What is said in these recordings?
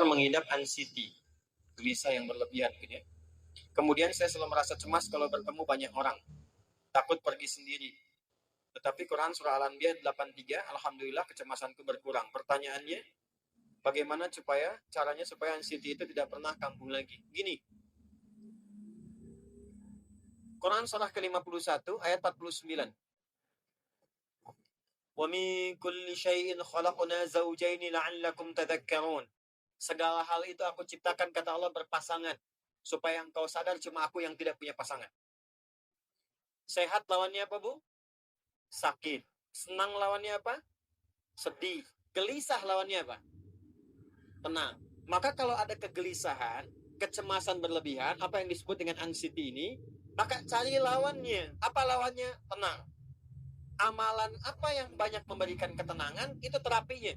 mengidap anxiety, gelisah yang berlebihan gitu ya. Kemudian saya selalu merasa cemas kalau bertemu banyak orang, takut pergi sendiri. Tetapi Quran surah Al-Anbiya 83, alhamdulillah kecemasanku berkurang. Pertanyaannya, bagaimana caranya supaya anxiety itu tidak pernah kambuh lagi? Gini, Quran surah ke-51 ayat 49. Wa min kulli syai'in khalaqna zawjaini la'allakum tadhakkarun. Segala hal itu aku ciptakan, kata Allah, berpasangan, supaya engkau sadar cuma aku yang tidak punya pasangan. Sehat lawannya apa, Bu? Sakit. Senang lawannya apa? Sedih. Gelisah lawannya apa? Tenang. Maka kalau ada kegelisahan, kecemasan berlebihan, apa yang disebut dengan anxiety ini, maka cari lawannya. Apa lawannya? Tenang. Amalan apa yang banyak memberikan ketenangan, itu terapinya.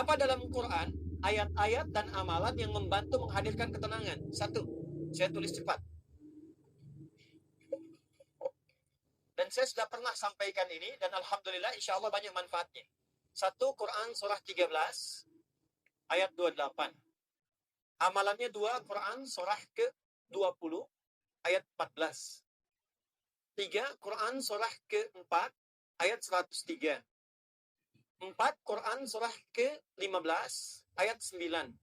Apa dalam Quran? Ayat-ayat dan amalan yang membantu menghadirkan ketenangan. Satu, saya tulis cepat. Dan saya sudah pernah sampaikan ini, dan alhamdulillah insya Allah banyak manfaatnya. Satu, Quran surah 13, ayat 28. Amalannya dua, Quran surah ke-20, ayat 14. Tiga, Quran surah ke-4, ayat 103. 4, Quran surah ke-15, ayat 9.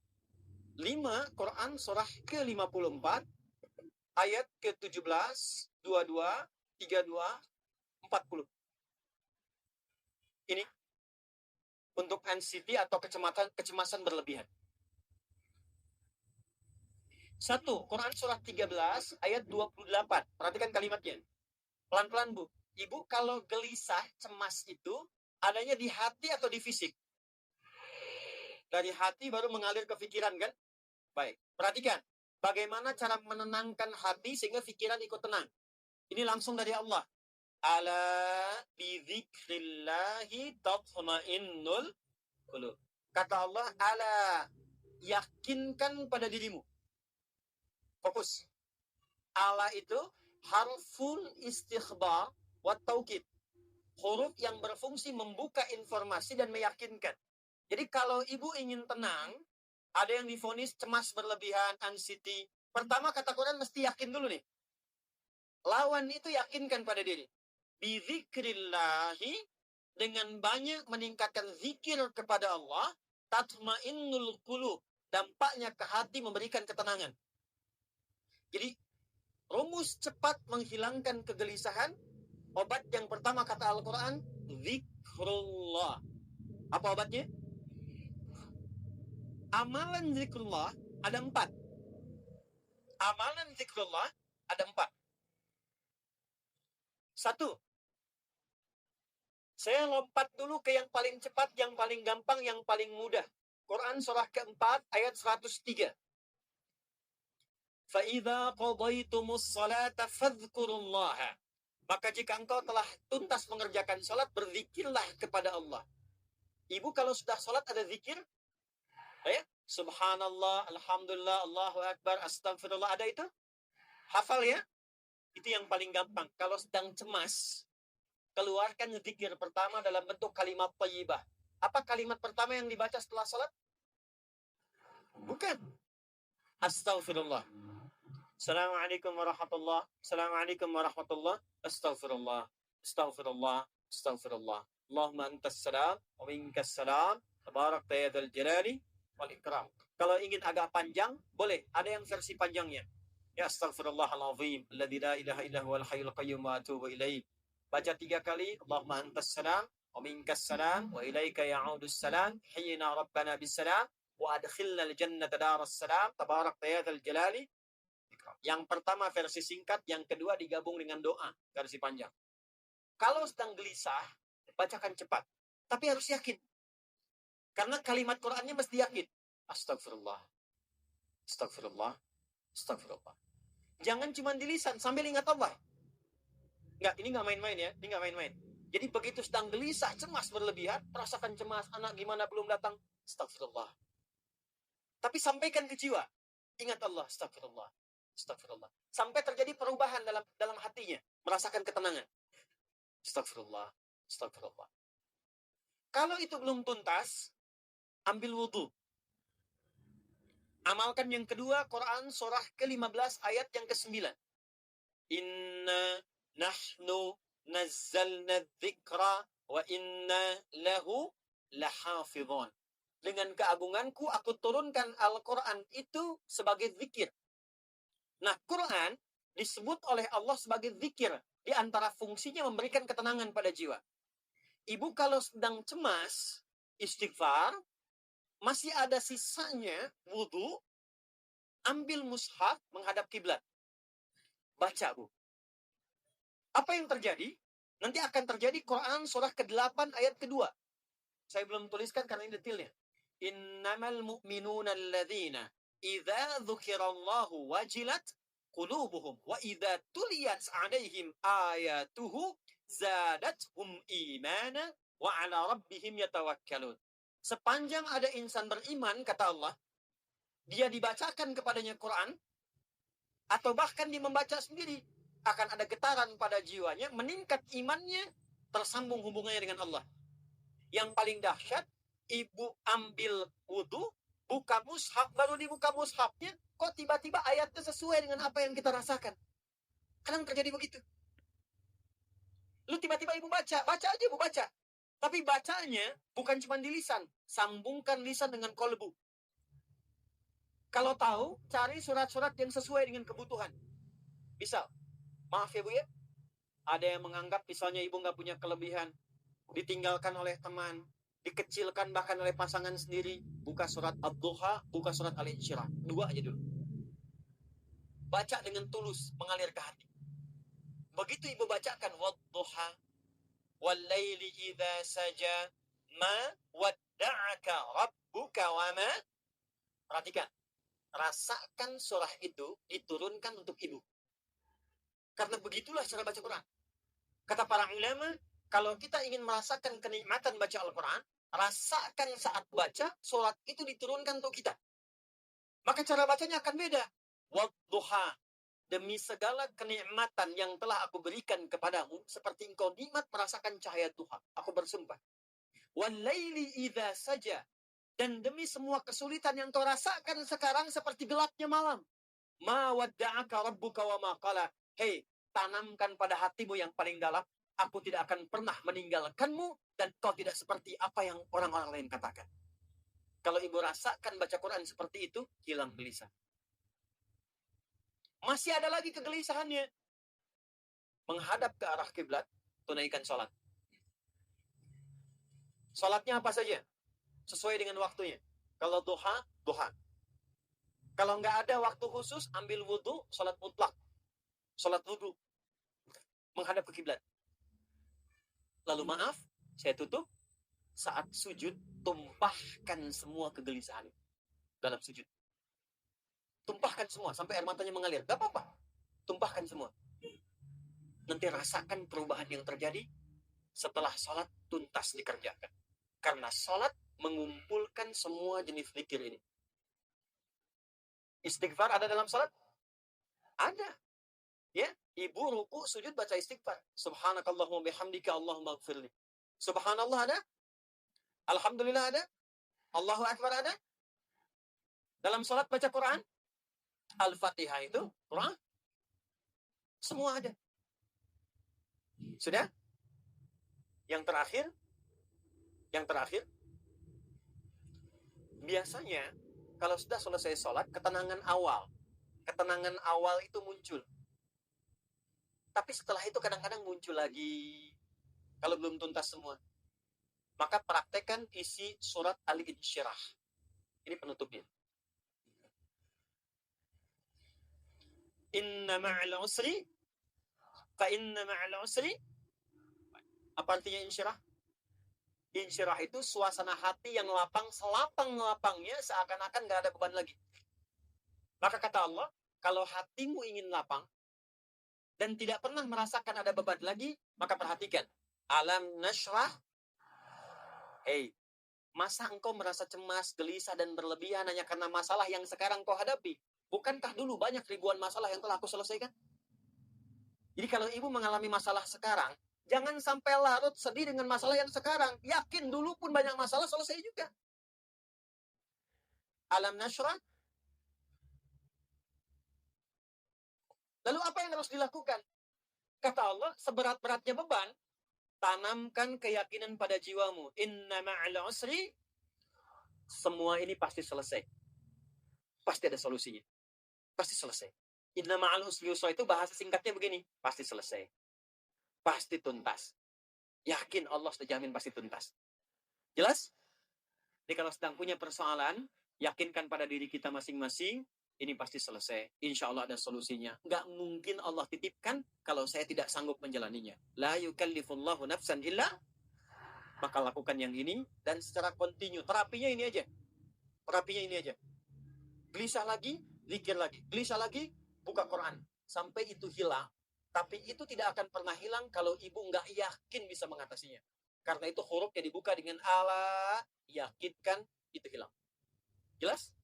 5, Quran surah ke-54, ayat ke-17, 22, 32, 40. Ini untuk anxiety atau kecemasan berlebihan. 1, Quran surah 13, ayat 28. Perhatikan kalimatnya. Pelan-pelan, Bu. Ibu, kalau gelisah, cemas itu adanya di hati atau di fisik? Dari hati baru mengalir ke pikiran, kan? Baik, perhatikan. Bagaimana cara menenangkan hati sehingga pikiran ikut tenang? Ini langsung dari Allah. Ala bidzikrillahi tatma'innul qulub. Kata Allah, ala, yakinkan pada dirimu. Fokus. Ala itu harful istikhbar wa taukid. Huruf yang berfungsi membuka informasi dan meyakinkan. Jadi kalau ibu ingin tenang, ada yang divonis cemas berlebihan, anxiety. Pertama kata Quran mesti yakin dulu nih. Lawan itu yakinkan pada diri. Bizikrillahi, dengan banyak meningkatkan zikir kepada Allah, tatmainnul qulub, dampaknya ke hati memberikan ketenangan. Jadi rumus cepat menghilangkan kegelisahan, obat yang pertama kata Al-Quran, zikrullah. Apa obatnya? Amalan zikrullah ada 4. Amalan zikrullah ada 4. 1, saya lompat dulu ke yang paling cepat, yang paling gampang, yang paling mudah. Quran surah ke-4 ayat 103. فَإِذَا قَضَيْتُمُ الصَّلَاةَ فَاذْكُرُوا اللَّهَ. Maka jika engkau telah tuntas mengerjakan salat, berzikirlah kepada Allah. Ibu kalau sudah salat ada zikir? Ya? Subhanallah, alhamdulillah, Allahu Akbar, astagfirullah, ada itu? Hafal ya? Itu yang paling gampang. Kalau sedang cemas, keluarkan zikir pertama dalam bentuk kalimat thayyibah. Apa kalimat pertama yang dibaca setelah salat? Bukan. Astagfirullah. Assalamualaikum warahmatullah. Assalamualaikum warahmatullah. Astaghfirullah. Astaghfirullah. Astaghfirullah. Allahumma antas salam wa minkas salam. Tabarakta ya dzal jalali wal ikram. Kalau ingin agak panjang, boleh. Ada yang versi panjangnya. Ya astaghfirullahalazim alladzi la ilaha illa huwal hayyul qayyum wa atubu ilaih. Baca 3 kali. Allahumma antas salam wa minkas salam wa ilaika ya'udus salam. Hayyina rabbana bis salam wa adkhilna al jannata daras salam. Tabarakta ya dzal jalali. Yang pertama versi singkat, yang kedua digabung dengan doa versi panjang. Kalau sedang gelisah, bacakan cepat, tapi harus yakin. Karena kalimat Qur'annya mesti yakin. Astagfirullah, astagfirullah, astagfirullah. Jangan cuma di lisan sambil ingat Allah. Enggak, ini enggak main-main ya, ini enggak main-main. Jadi begitu sedang gelisah, cemas berlebihan, rasakan cemas, anak gimana belum datang, astagfirullah. Tapi sampaikan ke jiwa, ingat Allah, astagfirullah. Astagfirullah. Sampai terjadi perubahan dalam hatinya, merasakan ketenangan. Astagfirullah, astagfirullah. Kalau itu belum tuntas, ambil wudhu. Amalkan yang kedua, Quran surah ke-15 ayat yang ke-9. Inna nahnu nazzalna dzikra wa inna lahu lahafidhun. Dengan keagunganku aku turunkan Al-Quran itu sebagai zikir. Nah, Quran disebut oleh Allah sebagai zikir. Di antara fungsinya memberikan ketenangan pada jiwa. Ibu kalau sedang cemas, istighfar, masih ada sisanya wudu, ambil mushaf menghadap kiblat. Baca, Bu. Apa yang terjadi? Nanti akan terjadi Quran surah ke-8 ayat kedua. Saya belum tuliskan karena ini detailnya. Innamal mu'minuna alladzina idza dzukirallahu wajilat qulubuhum wa idza tuliyat 'alaihim ayatuhu zadatuhum imana wa 'ala rabbihim yatawakkalun. Sepanjang ada insan beriman, kata Allah, dia dibacakan kepadanya Quran, atau bahkan dia membaca sendiri, akan ada getaran pada jiwanya, meningkat imannya, tersambung hubungannya dengan Allah. Yang paling dahsyat, ibu ambil wudu, buka mushaf, baru dibuka mushafnya, kok tiba-tiba ayatnya sesuai dengan apa yang kita rasakan. Kadang terjadi begitu. Lu tiba-tiba ibu baca aja ibu baca. Tapi bacanya bukan cuma di lisan, sambungkan lisan dengan kolbu. Kalau tahu, cari surat-surat yang sesuai dengan kebutuhan. Misal, maaf ya Bu ya, ada yang menganggap misalnya ibu nggak punya kelebihan, ditinggalkan oleh teman, dikecilkan bahkan oleh pasangan sendiri, buka surat Ad-Duha, buka surat Al-Insyirah. 2 aja dulu. Baca dengan tulus, mengalir ke hati. Begitu ibu bacakan Wad-Duha, Wal-Laili idza saja, ma wadda'aka rabbuka wa ma. Perhatikan, rasakan surah itu diturunkan untuk ibu. Karena begitulah cara baca Quran. Kata para ulama, kalau kita ingin merasakan kenikmatan baca Al-Quran, rasakan saat baca, surat itu diturunkan untuk kita. Maka cara bacanya akan beda. Wadduha, demi segala kenikmatan yang telah aku berikan kepadamu, seperti engkau nikmat merasakan cahaya Tuhan. Aku bersumpah. Wal-laili idza saja, dan demi semua kesulitan yang kau rasakan sekarang seperti gelapnya malam. Ma wadda'aka rabbuka wa ma qala. Hei, tanamkan pada hatimu yang paling dalam, aku tidak akan pernah meninggalkanmu, dan kau tidak seperti apa yang orang-orang lain katakan. Kalau ibu rasakan baca Quran seperti itu, hilang gelisah. Masih ada lagi kegelisahannya. Menghadap ke arah kiblat, tunaikan sholat. Sholatnya apa saja? Sesuai dengan waktunya. Kalau duha, duha. Kalau nggak ada waktu khusus, ambil wudhu, sholat mutlak. Sholat wudhu. Menghadap ke kiblat. Lalu maaf, saya tutup. Saat sujud, tumpahkan semua kegelisahan dalam sujud. Tumpahkan semua, sampai air matanya mengalir. Gak apa-apa. Tumpahkan semua. Nanti rasakan perubahan yang terjadi setelah sholat tuntas dikerjakan. Karena sholat mengumpulkan semua jenis zikir ini. Istighfar ada dalam sholat? Ada. Ya, ibu ruku, sujud, baca istighfar. Subhanakallahumma bihamdika Allahumma gfirli. Subhanallah ada? Alhamdulillah ada? Allahu Akbar ada? Dalam sholat baca Quran? Al-Fatihah itu Quran? Semua ada. Sudah? Yang terakhir, biasanya kalau sudah selesai sholat, ketenangan awal itu muncul. Tapi setelah itu kadang-kadang muncul lagi, kalau belum tuntas semua. Maka praktekkan isi surat Al-Insyirah. Ini penutupnya. Inna ma'al usri, fa inna ma'al usri. Apa artinya insyirah? Insyirah itu suasana hati yang lapang, selapang-lapangnya seakan-akan gak ada beban lagi. Maka kata Allah, kalau hatimu ingin lapang dan tidak pernah merasakan ada beban lagi, maka perhatikan. Alam nashrah. Hei, masa engkau merasa cemas, gelisah, dan berlebihan hanya karena masalah yang sekarang kau hadapi? Bukankah dulu banyak ribuan masalah yang telah aku selesaikan? Jadi kalau ibu mengalami masalah sekarang, jangan sampai larut sedih dengan masalah yang sekarang. Yakin dulu pun banyak masalah selesai juga. Alam nashrah, Lalu apa yang harus dilakukan? Kata Allah, seberat-beratnya beban, tanamkan keyakinan pada jiwamu. Inna ma'al usri, semua ini pasti selesai. Pasti ada solusinya. Pasti selesai. Inna ma'al usri yusra itu bahasa singkatnya begini. Pasti selesai. Pasti tuntas. Yakin Allah sudah jamin pasti tuntas. Jelas? Jadi kalau sedang punya persoalan, yakinkan pada diri kita masing-masing, ini pasti selesai. Insya Allah ada solusinya. Nggak mungkin Allah titipkan kalau saya tidak sanggup menjalaninya. La yukallifullahu nafsan illa, maka lakukan yang ini dan secara kontinu. Terapinya ini aja. Terapinya ini aja. Gelisah lagi, zikir lagi. Gelisah lagi, buka Quran. Sampai itu hilang. Tapi itu tidak akan pernah hilang kalau ibu nggak yakin bisa mengatasinya. Karena itu hurufnya dibuka dengan ala, yakinkan, itu hilang. Jelas?